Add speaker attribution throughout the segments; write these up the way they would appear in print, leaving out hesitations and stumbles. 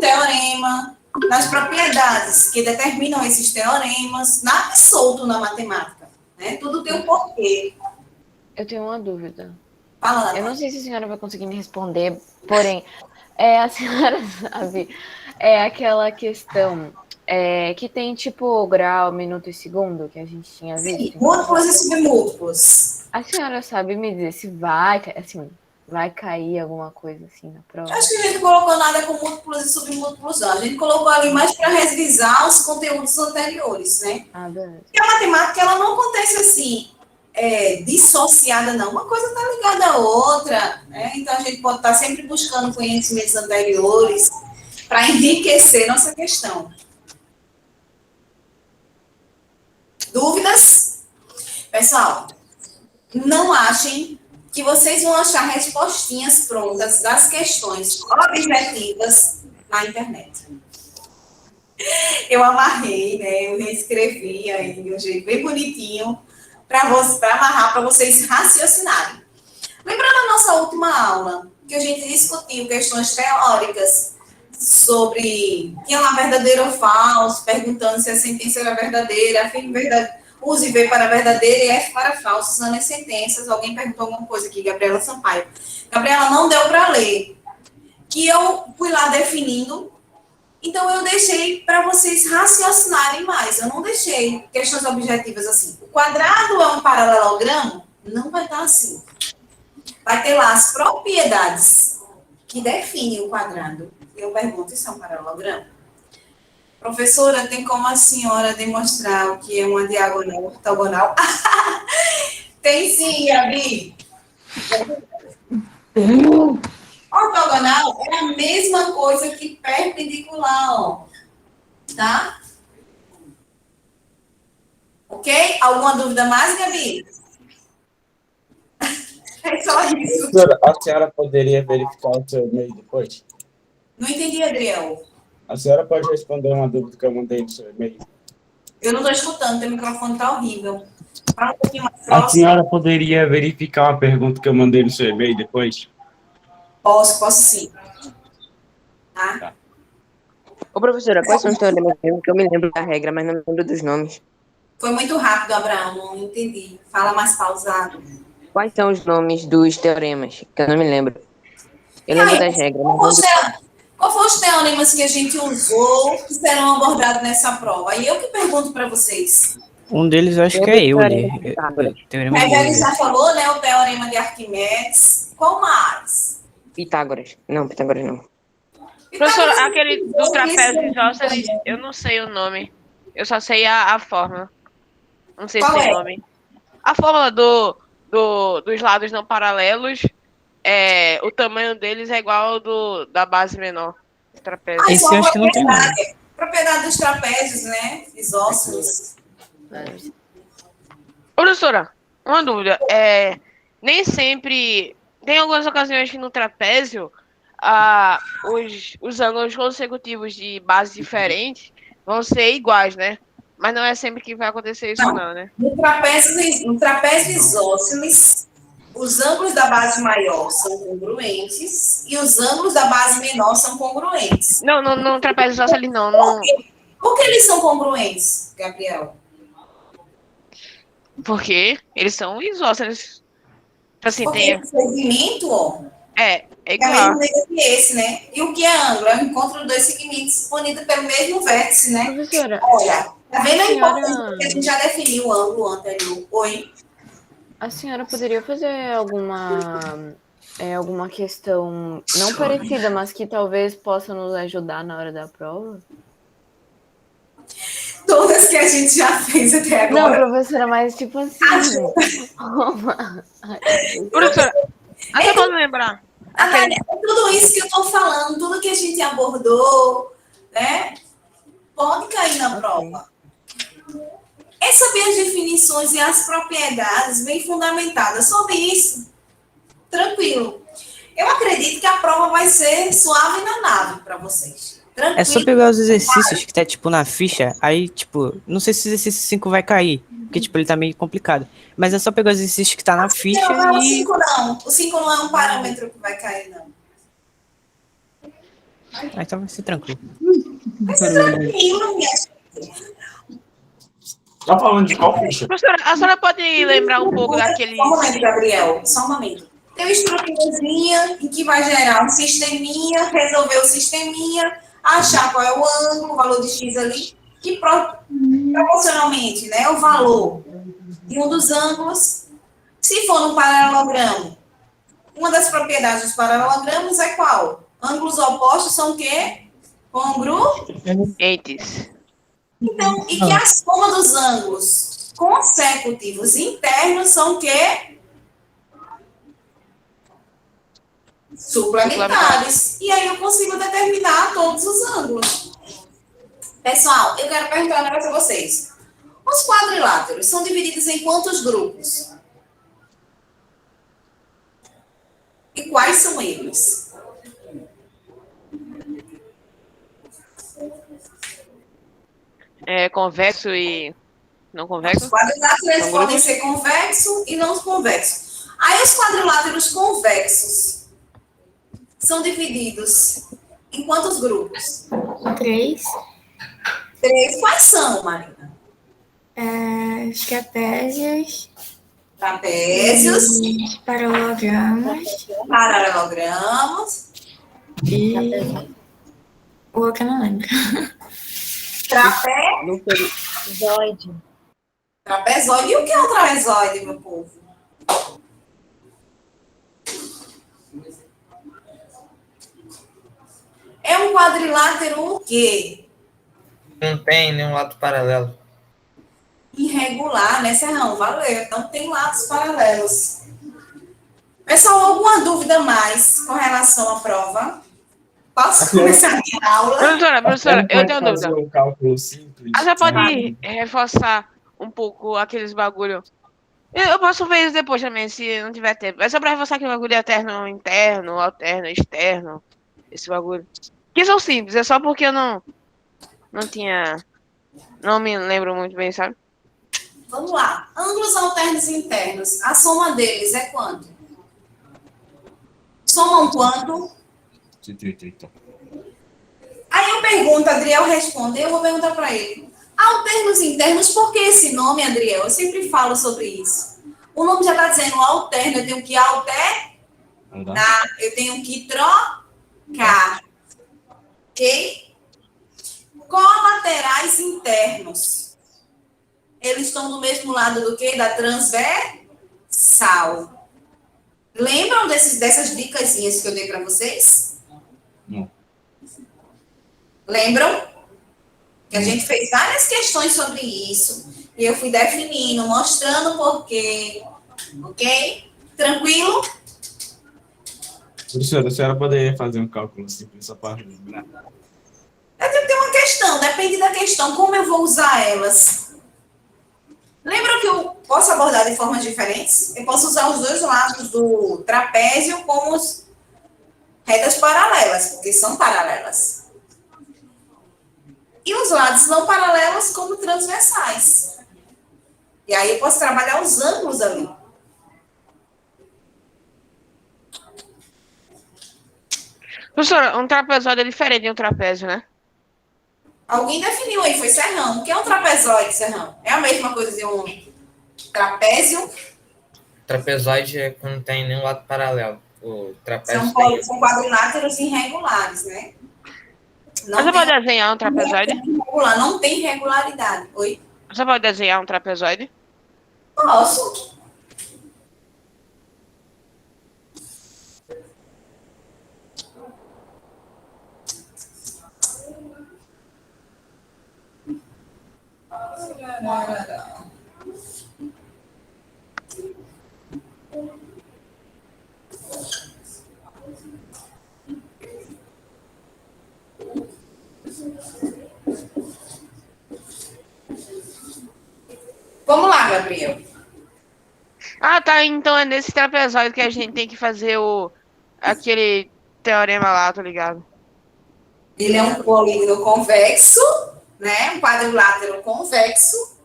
Speaker 1: teorema, nas propriedades que determinam esses teoremas, nada é solto na matemática, né? Tudo tem um porquê.
Speaker 2: Eu tenho uma dúvida.
Speaker 1: Fala, Natália.
Speaker 2: Eu não sei se a senhora vai conseguir me responder, porém, a senhora sabe, aquela questão que tem tipo grau, minuto e segundo que a gente tinha visto.
Speaker 1: Sim, múltiplos e submúltiplos.
Speaker 2: A senhora sabe me dizer se vai, assim, vai cair alguma coisa assim na prova?
Speaker 1: Acho que a gente não colocou nada com múltiplos e submúltiplos, não. A gente colocou ali mais para revisar os conteúdos anteriores, né?
Speaker 2: Ah, beleza.
Speaker 1: Porque a matemática, ela não acontece assim, dissociada, não. Uma coisa está ligada à outra, né? Então, a gente pode estar sempre buscando conhecimentos anteriores para enriquecer nossa questão. Dúvidas? Pessoal, não achem que vocês vão achar respostinhas prontas das questões objetivas na internet. Eu amarrei, né? Eu reescrevi aí de um jeito bem bonitinho para amarrar para vocês raciocinarem. Lembrando a nossa última aula, que a gente discutiu questões teóricas sobre tinha lá verdadeiro ou falso, perguntando se a sentença era verdadeira, afirme verdade, use V para verdadeira e F para falso, usando as sentenças. Alguém perguntou alguma coisa aqui, Gabriela Sampaio. Gabriela, não deu para ler. Que eu fui lá definindo, então eu deixei para vocês raciocinarem mais. Eu não deixei questões objetivas assim. O quadrado é um paralelogramo? Não vai estar assim. Vai ter lá as propriedades que definem o quadrado. Eu pergunto, isso é um paralelogramo? Professora, tem como a senhora demonstrar o que é uma diagonal ortogonal? Tem sim, Gabi. Ortogonal é a mesma coisa que perpendicular, ó. Tá? Ok? Alguma dúvida mais, Gabi? É só isso.
Speaker 3: A senhora poderia verificar o seu e-mail depois?
Speaker 1: Não entendi, Adriel.
Speaker 3: A senhora pode responder uma dúvida que eu mandei no seu e-mail?
Speaker 1: Eu não estou escutando, teu microfone está horrível. Fala um pouquinho mais
Speaker 3: A
Speaker 1: próximo.
Speaker 3: senhora poderia verificar uma pergunta que eu mandei no seu e-mail depois?
Speaker 1: Posso sim. Tá?
Speaker 4: Ô, professora, quais são os teoremas mesmo? Que eu me lembro da regra, mas não me lembro dos nomes.
Speaker 1: Foi muito rápido, Abraão, não entendi. Fala mais pausado.
Speaker 4: Quais são os nomes dos teoremas? Que eu não me lembro. Eu lembro das regras.
Speaker 1: Qual foram os teoremas que a gente usou que serão abordados nessa prova? Aí eu que pergunto para vocês.
Speaker 5: Um deles eu acho que é Euler.
Speaker 1: A Evelyn já falou, né? O teorema de Arquimedes. Qual mais?
Speaker 4: Pitágoras. Não, Pitágoras não.
Speaker 6: Professora, aquele do trapézio isósceles, eu não sei o nome. Eu só sei a fórmula. Não sei se tem nome. A fórmula dos lados não paralelos, o tamanho deles é igual ao da base menor. Trapézio.
Speaker 5: Esse eu acho que não tem nome.
Speaker 1: Propriedade dos trapézios, né? Isósceles.
Speaker 6: Professora, uma dúvida. Nem sempre... Tem algumas ocasiões que no trapézio os ângulos consecutivos de base diferentes vão ser iguais, né? Mas não é sempre que vai acontecer isso, não, né?
Speaker 1: No trapézio isósceles, os ângulos da base maior são congruentes e os ângulos da base menor são congruentes.
Speaker 6: Não, no trapézio isósceles não.
Speaker 1: Por que eles são congruentes, Gabriel?
Speaker 6: Porque eles são isósceles. Assim,
Speaker 1: porque
Speaker 6: tem...
Speaker 1: o segmento, ó,
Speaker 6: é igual.
Speaker 1: É o mesmo que esse, né? E o que é ângulo? É o encontro dos dois segmentos unidos pelo mesmo vértice, né?
Speaker 2: Professora,
Speaker 1: olha, tá vendo a importância que a gente já definiu o ângulo anterior? Oi?
Speaker 2: A senhora poderia fazer alguma questão não parecida, mas que talvez possa nos ajudar na hora da prova?
Speaker 1: Todas que a gente já fez até agora.
Speaker 2: Não, professora, mas tipo assim.
Speaker 6: Professora, até pode lembrar.
Speaker 1: Tudo isso que eu tô falando, tudo que a gente abordou, né? Pode cair na prova. É saber as definições e as propriedades bem fundamentadas sobre isso. Tranquilo. Eu acredito que a prova vai ser suave na nave para vocês. Tranquilo.
Speaker 5: É só pegar os exercícios que tá, tipo, na ficha, aí, tipo, não sei se o exercício 5 vai cair, porque, tipo, ele tá meio complicado. Mas é só pegar os exercícios que tá na ficha
Speaker 1: não,
Speaker 5: e...
Speaker 1: O 5 não. O 5 não é um parâmetro que vai cair, não.
Speaker 5: Ah, então vai ser tranquilo.
Speaker 1: Tranquilo, minha.
Speaker 3: Tá falando de qual ficha?
Speaker 6: Professora, a senhora pode lembrar um pouco
Speaker 1: Só um
Speaker 6: daqueles.
Speaker 1: momento, Gabriel. Só um momento. Tem uma estruturazinha em que vai gerar um sisteminha, resolver o sisteminha, achar qual é o ângulo, o valor de X ali, e proporcionalmente, né, o valor de um dos ângulos. Se for no paralelogramo, uma das propriedades dos paralelogramos é qual? Ângulos opostos são o quê?
Speaker 6: Entes.
Speaker 1: Então, e que a soma dos ângulos consecutivos internos são o quê? Suplementares. E aí eu consigo determinar todos os ângulos. Pessoal, eu quero perguntar um negócio a vocês. Os quadriláteros são divididos em quantos grupos? E quais são eles?
Speaker 6: É, convexo e não
Speaker 1: Os
Speaker 6: convexo?
Speaker 1: quadriláteros eles
Speaker 6: São
Speaker 1: podem
Speaker 6: grupos?
Speaker 1: ser convexo e não convexo. Aí os quadriláteros convexos são divididos em quantos grupos?
Speaker 7: 3.
Speaker 1: 3. Quais são, Marina?
Speaker 7: Os trapézios,
Speaker 1: Trapézios,
Speaker 7: os paralelogramas
Speaker 1: paralelogramas,
Speaker 7: e o outro eu não lembro.
Speaker 2: Zoide.
Speaker 1: trapezoide. E o que é um trapezoide, meu povo? É um quadrilátero o quê?
Speaker 8: Não tem nenhum lado paralelo.
Speaker 1: Irregular, né, Serrão? Valeu. Não tem lados paralelos. Pessoal, alguma dúvida mais com relação à prova? Posso começar a minha aula?
Speaker 6: Professora, eu tenho uma
Speaker 3: fazer
Speaker 6: dúvida.
Speaker 3: um cálculo simples.
Speaker 6: A senhora pode reforçar um pouco aqueles bagulho. Eu posso ver isso depois também, se não tiver tempo. É só pra reforçar aquele bagulho eterno, interno, alterno, externo. Esse bagulho. Que são simples, é só porque eu não tinha. Não me lembro muito bem, sabe?
Speaker 1: Vamos lá. Ângulos alternos e internos. A soma deles é quanto? Somam quanto? Aí eu pergunto, Adriel responde, eu vou perguntar para ele. Alternos e internos, por que esse nome, Adriel? Eu sempre falo sobre isso. O nome já está dizendo alterno, eu tenho que alternar, eu tenho que trocar. Ok? Colaterais internos. Eles estão do mesmo lado do que? Da transversal. Lembram dessas dicasinhas que eu dei para vocês?
Speaker 3: Não.
Speaker 1: Lembram? Que a gente fez várias questões sobre isso. E eu fui definindo, mostrando o porquê. Ok? Tranquilo?
Speaker 3: Professora, a senhora poderia fazer um cálculo simples só para lembrar?
Speaker 1: Eu tenho que ter uma questão, depende da questão, como eu vou usar elas. Lembram que eu posso abordar de formas diferentes? Eu posso usar os dois lados do trapézio como retas paralelas, porque são paralelas. E os lados não paralelos como transversais. E aí eu posso trabalhar os ângulos ali.
Speaker 6: Professora, um trapezoide é diferente de um trapézio, né?
Speaker 1: Alguém definiu aí, foi Serrão. O que é um trapezoide, Serrão? É a mesma coisa de um trapézio?
Speaker 8: Trapezoide é quando não tem nenhum lado paralelo. O trapézio tem.
Speaker 1: São quadriláteros irregulares, né?
Speaker 6: Mas você pode desenhar um trapezoide?
Speaker 1: Não tem regularidade. Oi?
Speaker 6: Você pode desenhar um trapezoide?
Speaker 1: Posso. Vamos lá, Gabriel.
Speaker 6: Ah, tá. Então é nesse trapezoide que a gente tem que fazer aquele teorema lá, tô ligado?
Speaker 1: Ele é um polígono convexo, né? Um quadrilátero convexo.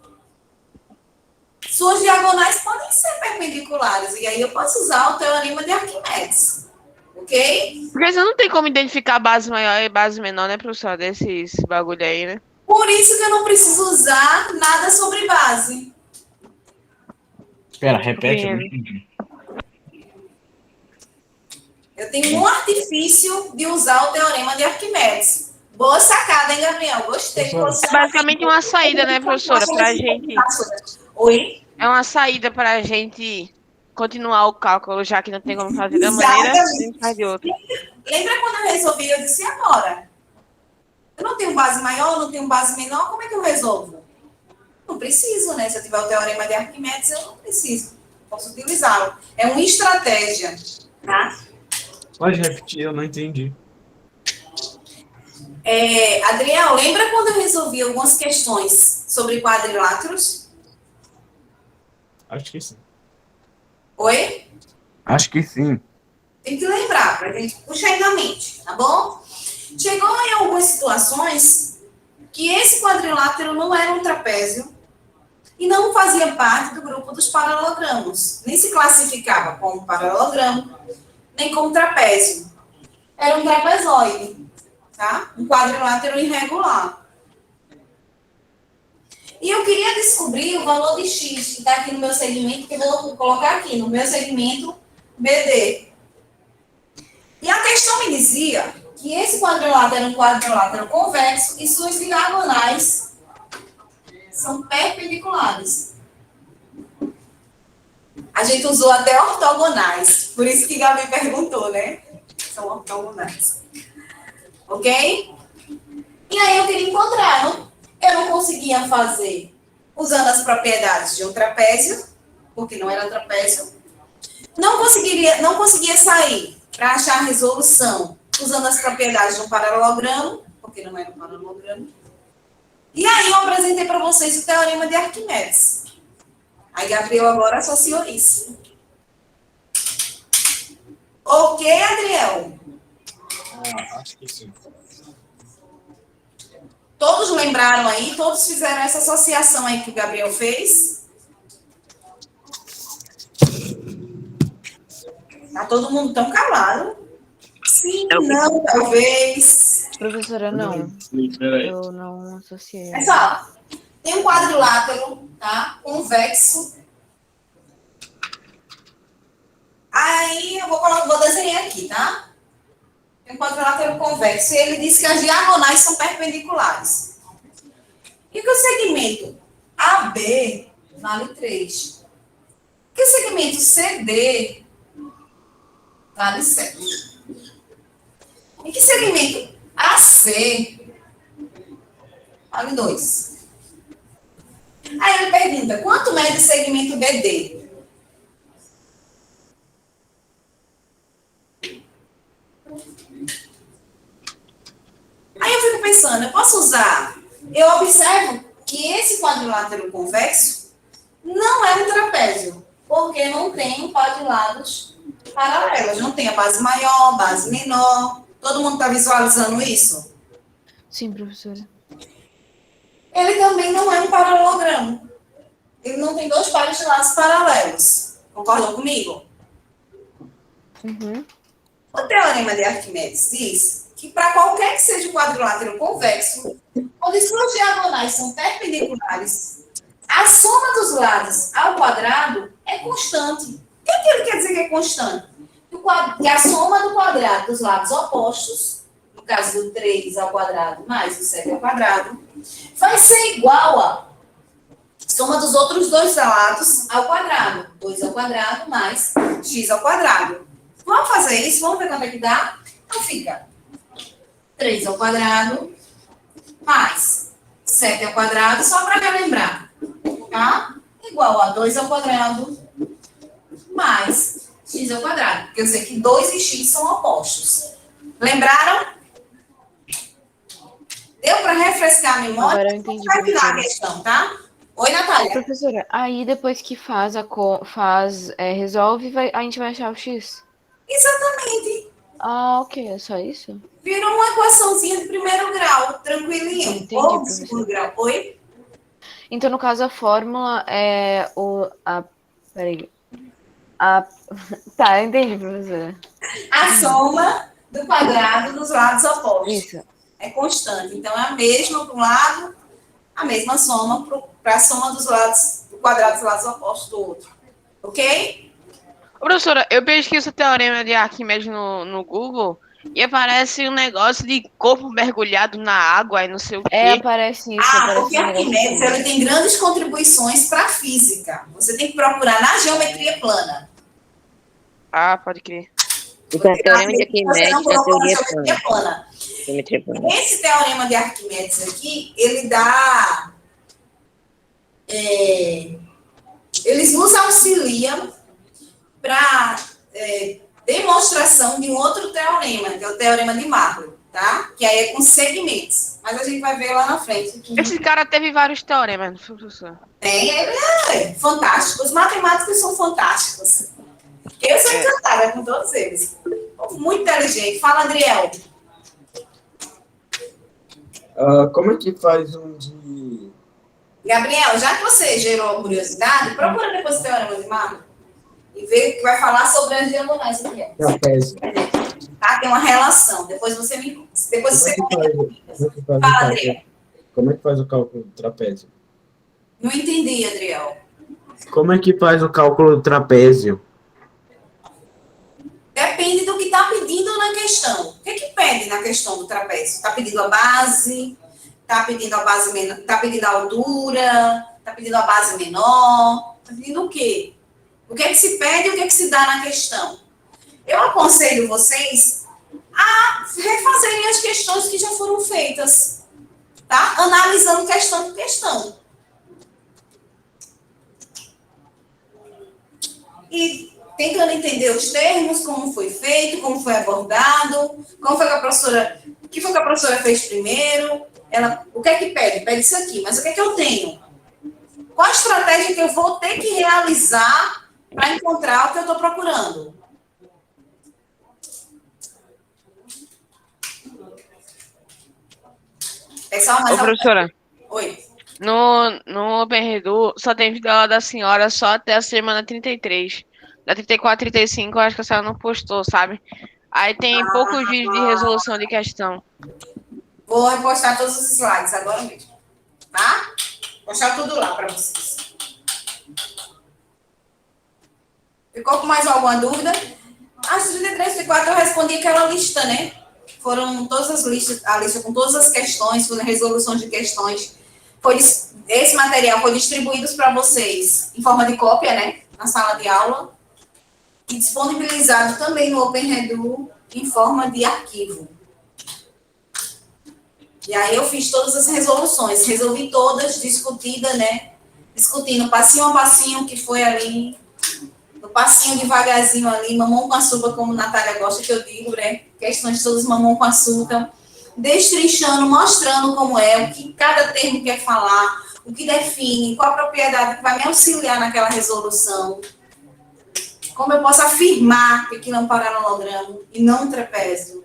Speaker 1: Suas diagonais podem ser perpendiculares. E aí eu posso usar o teorema de Arquimedes. Ok? Ok?
Speaker 6: Porque você não tem como identificar base maior e base menor, né, professor? Desses bagulho aí, né?
Speaker 1: Por isso que eu não preciso usar nada sobre base.
Speaker 3: Espera, repete. Eu não
Speaker 6: Compreendo.
Speaker 3: entendi.
Speaker 1: Eu tenho um artifício de usar o teorema de Arquimedes. Boa sacada, hein, Gabriel? Gostei.
Speaker 3: Professora.
Speaker 6: É basicamente uma saída, né, professora? Pra gente.
Speaker 1: Oi?
Speaker 6: É uma saída pra gente continuar o cálculo, já que não tem como fazer da maneira, a
Speaker 1: Exatamente.
Speaker 6: gente faz de outra.
Speaker 1: Lembra quando eu resolvi? Eu disse, e agora? Eu não tenho base maior, não tenho base menor, como é que eu resolvo? Não preciso, né? Se eu tiver o teorema de Arquimedes, eu não preciso. Posso utilizá-lo. É uma estratégia, tá?
Speaker 3: Pode repetir, eu não entendi.
Speaker 1: Adriel, lembra quando eu resolvi algumas questões sobre quadriláteros?
Speaker 3: Acho que sim.
Speaker 1: Oi?
Speaker 3: Acho que sim.
Speaker 1: Tem que lembrar, para a gente puxar aí na mente, tá bom? Chegou em algumas situações que esse quadrilátero não era um trapézio e não fazia parte do grupo dos paralelogramos. Nem se classificava como paralelogramo, nem como trapézio. Era um trapezoide, tá? Um quadrilátero irregular. E eu queria descobrir o valor de x, que está aqui no meu segmento, que eu vou colocar aqui no meu segmento BD. E a questão me dizia que esse quadrilátero era um quadrilátero convexo e suas diagonais são perpendiculares. A gente usou até ortogonais, por isso que Gabi perguntou, né? São ortogonais. Ok? E aí eu queria encontrar. Eu não conseguia fazer usando as propriedades de um trapézio, porque não era trapézio. Não conseguia sair para achar a resolução usando as propriedades de um paralelogramo, porque não era um paralelogramo. E aí eu apresentei para vocês o teorema de Arquimedes. Aí Gabriel agora associou isso. Ok, Adriel?
Speaker 3: Acho que sim.
Speaker 1: Todos lembraram aí? Todos fizeram essa associação aí que o Gabriel fez? Tá todo mundo tão calado? Sim, não, talvez.
Speaker 2: Professora, não.
Speaker 3: Peraí.
Speaker 2: Eu não associei.
Speaker 1: Pessoal, tem um quadrilátero, tá? Convexo. Aí eu vou desenhar aqui, tá? Tem um quadrilátero convexo e ele diz que as diagonais são perpendiculares. E que o segmento AB vale 3. Que o segmento CD vale 7. E que segmento AC vale 2. Aí ele pergunta, quanto mede o segmento BD? Aí eu fico pensando, eu posso usar? Eu observo que esse quadrilátero convexo não é um trapézio, porque não tem um par de lados paralelos. Não tem a base maior, base menor. Todo mundo está visualizando isso?
Speaker 2: Sim, professora.
Speaker 1: Ele também não é um paralelogramo. Ele não tem dois pares de lados paralelos. Concordam comigo?
Speaker 2: Uhum.
Speaker 1: O teorema de Arquimedes diz que para qualquer que seja o quadrilátero convexo, onde suas diagonais são perpendiculares, a soma dos lados ao quadrado é constante. O que ele quer dizer que é constante? Que a soma do quadrado dos lados opostos, no caso do 3 ao quadrado mais o 7 ao quadrado, vai ser igual a soma dos outros dois lados ao quadrado. 2 ao quadrado mais x ao quadrado. Vamos fazer isso? Vamos ver quanto é que dá? Então fica 3 ao quadrado mais 7 ao quadrado, só para relembrar, tá? Igual a 2 ao quadrado mais x ao quadrado. Porque eu sei que 2 e x são opostos. Lembraram? Deu para refrescar a memória?
Speaker 2: Agora eu entendi,
Speaker 1: Vai virar a
Speaker 2: professora.
Speaker 1: questão, tá? Oi, Natália.
Speaker 2: Professora, aí depois que resolve, a gente vai achar o x?
Speaker 1: Exatamente.
Speaker 2: Ah, ok, é só isso?
Speaker 1: Virou uma equaçãozinha de primeiro grau, tranquilinho.
Speaker 2: Entendi,
Speaker 1: Ou de
Speaker 2: professora.
Speaker 1: segundo grau. Oi?
Speaker 2: Então, no caso, a fórmula é o... Peraí. A... Tá, eu entendi, professora.
Speaker 1: A soma do quadrado dos lados opostos.
Speaker 2: Isso.
Speaker 1: É constante. Então, é a mesma para um lado, a mesma soma para a soma dos lados, do quadrado dos lados opostos do outro. Ok?
Speaker 6: Professora, eu pesquiso o teorema de Arquimedes no Google e aparece um negócio de corpo mergulhado na água e não sei o quê.
Speaker 2: Aparece isso. Aparece
Speaker 1: Porque
Speaker 2: um negócio
Speaker 1: Arquimedes
Speaker 2: assim.
Speaker 1: ele tem grandes contribuições para a física. Você tem que procurar na geometria plana.
Speaker 6: Ah, pode crer.
Speaker 4: Então, o teorema de
Speaker 1: Você
Speaker 4: Arquimedes
Speaker 1: não
Speaker 4: é a
Speaker 1: colocou na
Speaker 4: teoria
Speaker 1: geometria
Speaker 4: plana.
Speaker 1: plana.
Speaker 4: Geometria plana.
Speaker 1: Esse teorema de Arquimedes aqui, ele dá... eles nos auxiliam para demonstração de um outro teorema, que é o teorema de Marley, tá? Que aí é com segmentos. Mas a gente vai ver lá na frente.
Speaker 6: Esse cara teve vários teoremas, professor.
Speaker 1: Tem, fantástico. Os matemáticos são fantásticos. Eu sou encantada com todos eles. Muito inteligente. Fala, Adriel.
Speaker 3: Como é que faz um de...
Speaker 1: Gabriel, já que você gerou a curiosidade, procura depois o teorema de Marley e vê que vai falar sobre as diagonais aqui.
Speaker 3: trapézio?
Speaker 1: Tá? Tem uma relação. Depois você me... Depois você
Speaker 3: Como é que faz o
Speaker 1: Fala, Adriel.
Speaker 3: Como é que faz o cálculo do trapézio?
Speaker 1: Não entendi, Adriel.
Speaker 3: Como é que faz o cálculo do trapézio?
Speaker 1: Depende do que está pedindo na questão. O que pede na questão do trapézio? Está pedindo a base? Está pedindo a base menor? Está pedindo a altura? Está pedindo a base menor? Está pedindo o quê? O que se pede e o que se dá na questão? Eu aconselho vocês a refazerem as questões que já foram feitas, tá? Analisando questão por questão. E tentando entender os termos, como foi feito, como foi abordado, como foi que a professora, o que foi que a professora fez primeiro, o que é que pede? Pede isso aqui, mas o que é que eu tenho? Qual a estratégia que eu vou ter que realizar para encontrar o que eu estou procurando? Pessoal,
Speaker 6: Ô, professora,
Speaker 1: Oi.
Speaker 6: no OpenRedu só tem vídeo aula da senhora só até a semana 33. Da 34 e 35, eu acho que a senhora não postou, sabe? Aí tem poucos vídeos de resolução de questão.
Speaker 1: Vou repostar todos os slides agora mesmo, tá? Vou postar tudo lá para vocês. Ficou com mais alguma dúvida? As 33 e 34 eu respondi aquela lista, né? Foram todas as listas, a lista com todas as questões, foram resoluções de questões. Esse material foi distribuído para vocês em forma de cópia, né? Na sala de aula. E disponibilizado também no OpenRedu em forma de arquivo. E aí eu fiz todas as resoluções, resolvi todas, discutida, né? Discutindo passinho a passinho, que foi ali, no passinho devagarzinho ali, mamão com açúcar, como a Natália gosta que eu digo, né? Questões todas mamão com açúcar, destrinchando, mostrando como é, o que cada termo quer falar, o que define, qual a propriedade que vai me auxiliar naquela resolução. Como eu posso afirmar que aquilo é um paralelogramo e não um trapézio.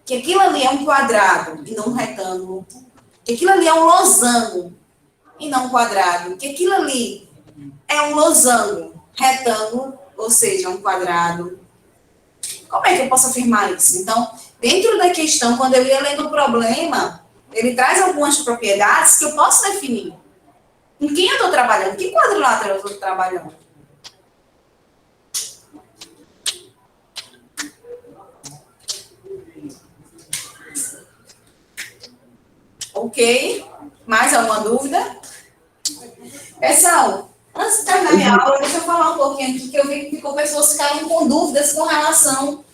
Speaker 1: Que aquilo ali é um quadrado e não um retângulo. Que aquilo ali é um losango e não um quadrado. Que aquilo ali é um losango, retângulo, ou seja, um quadrado. Como é que eu posso afirmar isso? Então, dentro da questão, quando eu ia lendo o problema, ele traz algumas propriedades que eu posso definir. Com quem eu estou trabalhando? Que quadrilátero eu estou trabalhando? Ok? Mais alguma dúvida? Pessoal, antes de terminar minha aula, deixa eu falar um pouquinho aqui, que eu vi que pessoas ficaram com dúvidas com relação...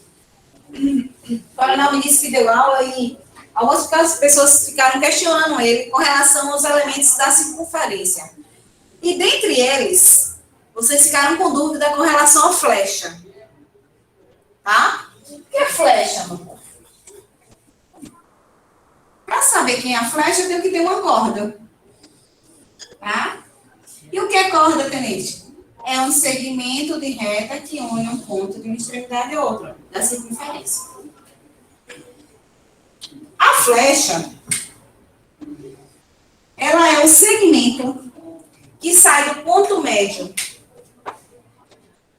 Speaker 1: O Coronel me disse que deu aula e algumas pessoas ficaram questionando ele com relação aos elementos da circunferência. E dentre eles, vocês ficaram com dúvida com relação à flecha. Tá? O que é flecha, meu povo? Para saber quem é a flecha, eu tenho que ter uma corda. Tá? E o que é corda, tenente? É um segmento de reta que une um ponto de uma extremidade a outra, da circunferência. A flecha, ela é um segmento que sai do ponto médio. O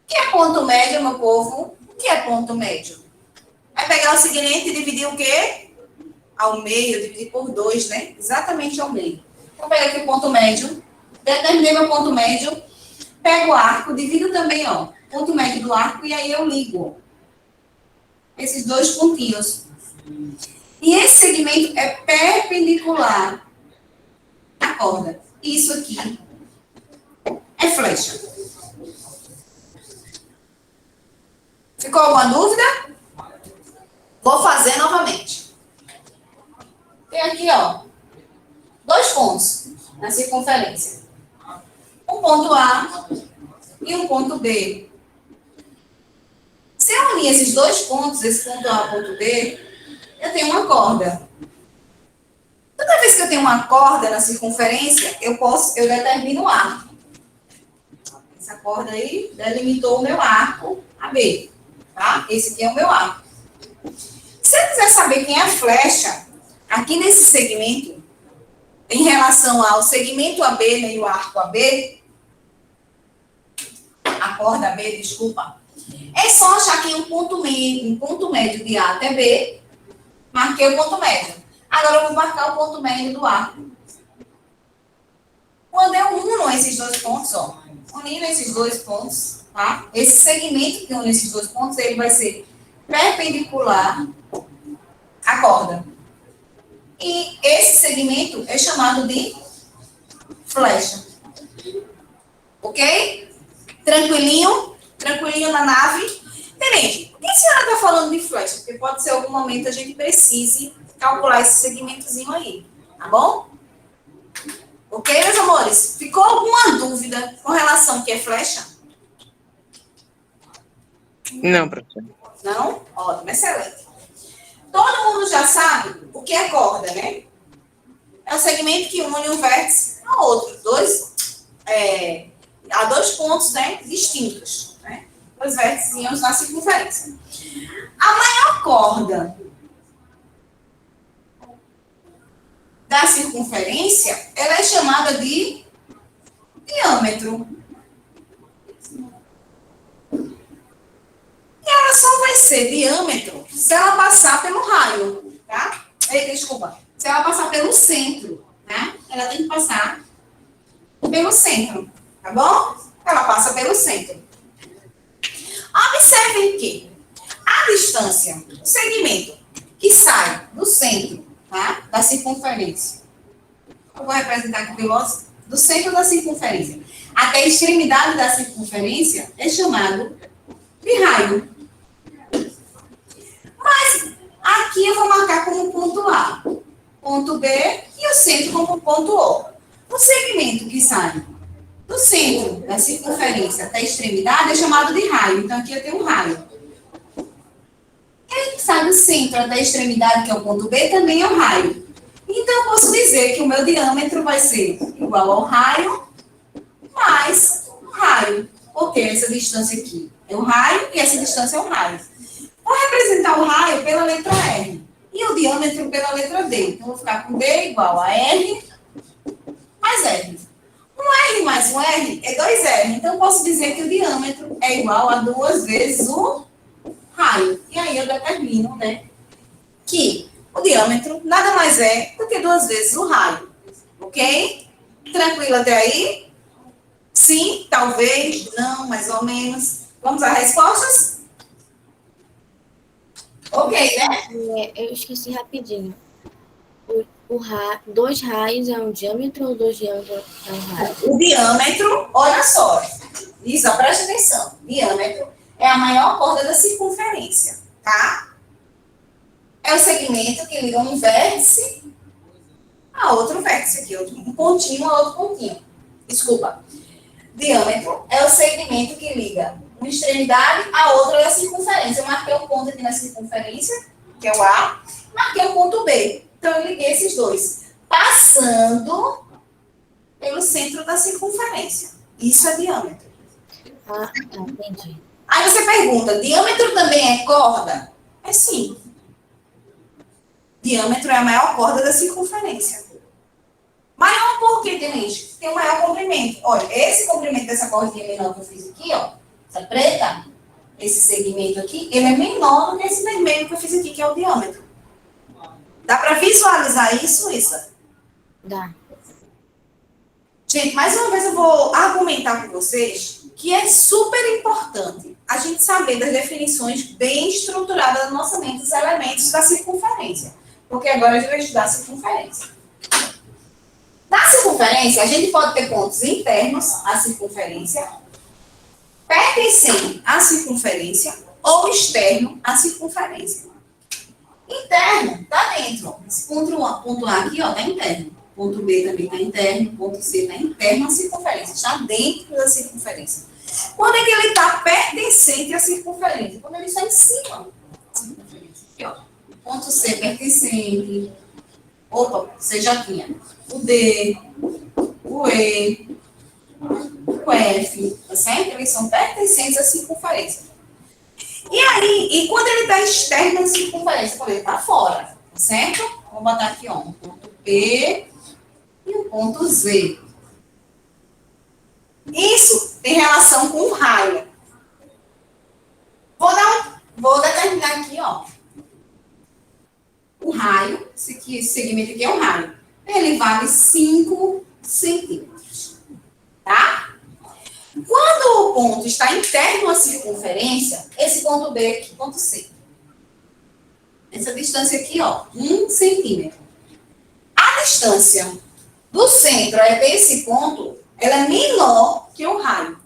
Speaker 1: que é ponto médio, meu povo? O que é ponto médio? Vai pegar o segmento e dividir o quê? Ao meio, dividir por 2, né? Exatamente ao meio. Então, pega aqui o ponto médio, determinei meu ponto médio, pego o arco, divido também, ó, ponto médio do arco, e aí eu ligo esses dois pontinhos. E esse segmento é perpendicular à corda. Isso aqui é flecha. Ficou alguma dúvida? Vou fazer novamente. Tem aqui, ó, 2 pontos na circunferência. Um ponto A e um ponto B. Se eu unir esses 2 pontos, esse ponto A e ponto B, eu tenho uma corda. Toda vez que eu tenho uma corda na circunferência, eu determino o arco. Essa corda aí delimitou o meu arco AB, tá? Esse aqui é o meu arco. Se eu quiser saber quem é a flecha, aqui nesse segmento, em relação ao segmento AB, né, e o arco AB, a corda AB, desculpa, é só achar que um ponto médio de A até B, marquei o ponto médio. Agora eu vou marcar o ponto médio do arco. Quando eu uno esses 2 pontos, ó, unindo esses 2 pontos, tá? Esse segmento que une esses 2 pontos, ele vai ser perpendicular à corda. E esse segmento é chamado de flecha. Ok? Tranquilinho? Tranquilinho na nave? Tenente, por que a senhora está falando de flecha? Porque pode ser algum momento a gente precise calcular esse segmentozinho aí. Tá bom? Ok, meus amores? Ficou alguma dúvida com relação ao que é flecha?
Speaker 4: Não, professor.
Speaker 1: Não? Ótimo, excelente. Todo mundo já sabe o que é corda, né? É o segmento que une um vértice a outro. Há 2 pontos, né, distintos, né? 2 vértices na circunferência. A maior corda da circunferência, ela é chamada de diâmetro. E ela só vai ser diâmetro se ela passar pelo raio, tá? Desculpa, se ela passar pelo centro, tá? Ela tem que passar pelo centro, tá bom? Ela passa pelo centro. Observem que a distância, o segmento que sai do centro, tá? Da circunferência. Eu vou representar aqui veloz, do centro da circunferência até a extremidade da circunferência é chamado de raio. Mas aqui eu vou marcar como ponto A, ponto B e o centro como ponto O. O segmento que sai do centro da circunferência até a extremidade é chamado de raio. Então, aqui eu tenho um raio. Ele que sai do centro até a extremidade, que é o ponto B, também é um raio. Então, eu posso dizer que o meu diâmetro vai ser igual ao raio mais o raio. Porque essa distância aqui é um raio e essa distância é um raio. Vou representar o raio pela letra R e o diâmetro pela letra D. Então, vou ficar com D igual a R mais R. Um R mais um R é 2R. Então, eu posso dizer que o diâmetro é igual a 2 vezes o raio. E aí, eu determino, né, que o diâmetro nada mais é do que 2 vezes o raio. Ok? Tranquilo até aí? Sim, talvez, não, mais ou menos. Vamos às respostas? Ok, né?
Speaker 7: Eu esqueci rapidinho. 2 raios é um diâmetro ou 2 diâmetros é um raio?
Speaker 1: O diâmetro, olha só. Isso, preste atenção. Diâmetro é a maior corda da circunferência, tá? É o segmento que liga um vértice a outro vértice aqui, um pontinho a outro pontinho. Desculpa. Diâmetro é o segmento que liga uma extremidade a outra da circunferência. Eu marquei um ponto aqui na circunferência, que é o A, marquei um ponto B. Então, eu liguei esses dois, passando pelo centro da circunferência. Isso é diâmetro.
Speaker 7: Ah, entendi.
Speaker 1: Aí você pergunta, diâmetro também é corda? É sim. Diâmetro é a maior corda da circunferência. Maior Por que tem isso? Tem um maior comprimento. Olha, esse comprimento dessa cordinha menor que eu fiz aqui, ó, essa preta, esse segmento aqui, ele é menor do que esse vermelho que eu fiz aqui, que é o diâmetro. Dá para visualizar isso, Issa?
Speaker 7: Dá.
Speaker 1: Gente, mais uma vez eu vou argumentar com vocês que é super importante a gente saber das definições bem estruturadas da nossa mente dos elementos da circunferência. Porque agora a gente vai estudar a circunferência. Na circunferência, a gente pode ter pontos internos à circunferência, pertencente à circunferência, ou externo à circunferência. Interno, está dentro. Ó. Esse ponto A aqui, ó, está interno. Ponto B também está interno, ponto C está interno à circunferência, está dentro da circunferência. Quando é que ele está pertencente à circunferência? Quando ele está em cima. Aqui, ó. Ponto C pertencente. Opa, você já tinha. O D, o E, o F, tá certo? Eles são pertencentes à circunferência. E aí, e quando ele está externo à circunferência? Quando ele está fora, tá certo? Vamos botar aqui, ó, um ponto P e o ponto Z. Isso tem relação com o raio. Vou determinar aqui, ó. O raio, esse segmento aqui é o raio. Ele vale 5 centímetros. Tá? Quando o ponto está interno à circunferência, esse ponto B aqui, ponto C. Essa distância aqui, ó, 1 centímetro. A distância do centro até esse ponto, ela é menor que o raio.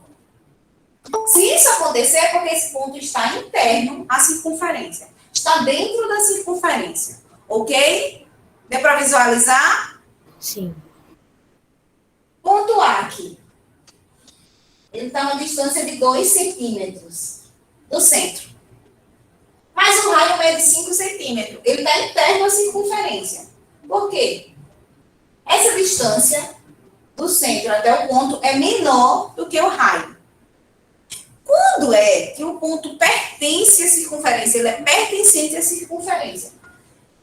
Speaker 1: Se isso acontecer, é porque esse ponto está interno à circunferência. Está dentro da circunferência. Ok? Deu para visualizar?
Speaker 7: Sim.
Speaker 1: Ponto A aqui. Ele está a uma distância de 2 centímetros do centro. Mas o raio mede 5 centímetros. Ele está interno à circunferência. Por quê? Essa distância do centro até o ponto é menor do que o raio. Quando é que o ponto pertence à circunferência? Ele é pertencente à circunferência.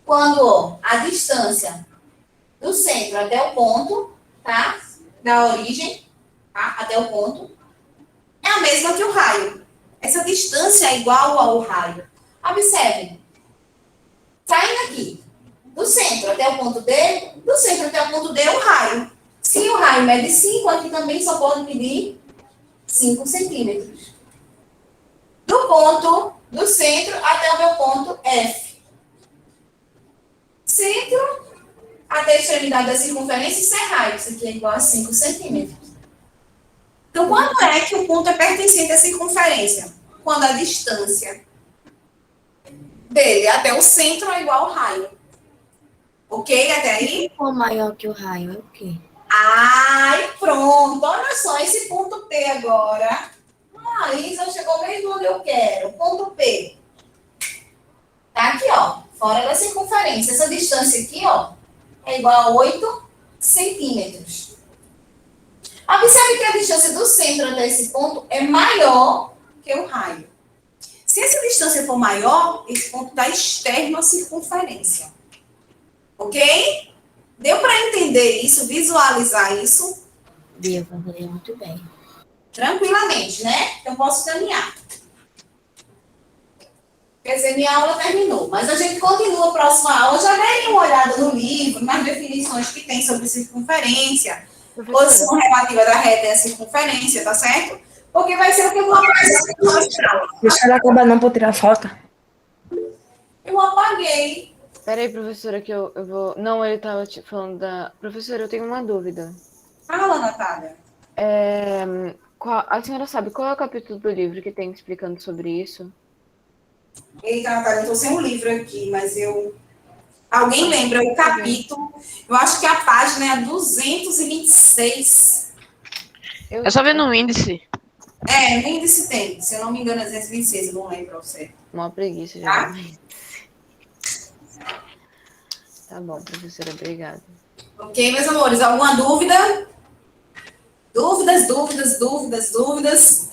Speaker 1: Quando ó, a distância do centro até o ponto, tá? Da origem, tá? Até o ponto, é a mesma que o raio. Essa distância é igual ao raio. Observem. Saindo aqui, do centro até o ponto D, do centro até o ponto D é o raio. Se o raio mede 5, aqui também só pode medir 5 centímetros. Do ponto do centro até o meu ponto F. Centro até a extremidade da circunferência, isso é raio. Isso aqui é igual a 5 centímetros. Então, quando é que o ponto é pertencente à circunferência? Quando a distância dele até o centro é igual ao raio. Ok? Até aí?
Speaker 7: Se for maior que o raio, é o quê?
Speaker 1: Ai, pronto. Olha só, esse ponto P agora. Ah, Isa chegou mesmo onde eu quero. Ponto P. Tá aqui, ó. Fora da circunferência. Essa distância aqui, ó, é igual a 8 centímetros. Observe que a distância do centro até esse ponto é maior que o raio. Se essa distância for maior, esse ponto está externo à circunferência. Ok? Deu para entender isso, visualizar isso?
Speaker 7: Deu para entender muito bem.
Speaker 1: Tranquilamente, né? Eu posso caminhar. Quer dizer, minha aula terminou, mas a gente continua a próxima aula. Já deem uma olhada no livro, nas definições que tem sobre circunferência, posição relativa da reta e a circunferência, tá certo? Porque vai ser o que eu vou apagar.
Speaker 9: Deixa ela acabar não para tirar foto.
Speaker 1: Eu apaguei.
Speaker 2: Peraí, professora, que eu vou... Não, ele estava falando da... Professora, eu tenho uma dúvida.
Speaker 1: Fala, Natália.
Speaker 2: A senhora sabe qual é o capítulo do livro que tem explicando sobre isso?
Speaker 1: Eita, Natália, eu estou sem um livro aqui, mas eu... Alguém lembra o capítulo? Eu acho que a página é a 226.
Speaker 6: É só ver no índice.
Speaker 1: É, no índice tem. Se eu não me engano, é 226, eu não lembro você.
Speaker 2: Uma preguiça já.
Speaker 1: Tá?
Speaker 2: Tá bom, professora, obrigada.
Speaker 1: Ok, meus amores, alguma dúvida? Dúvidas, dúvidas, dúvidas, dúvidas?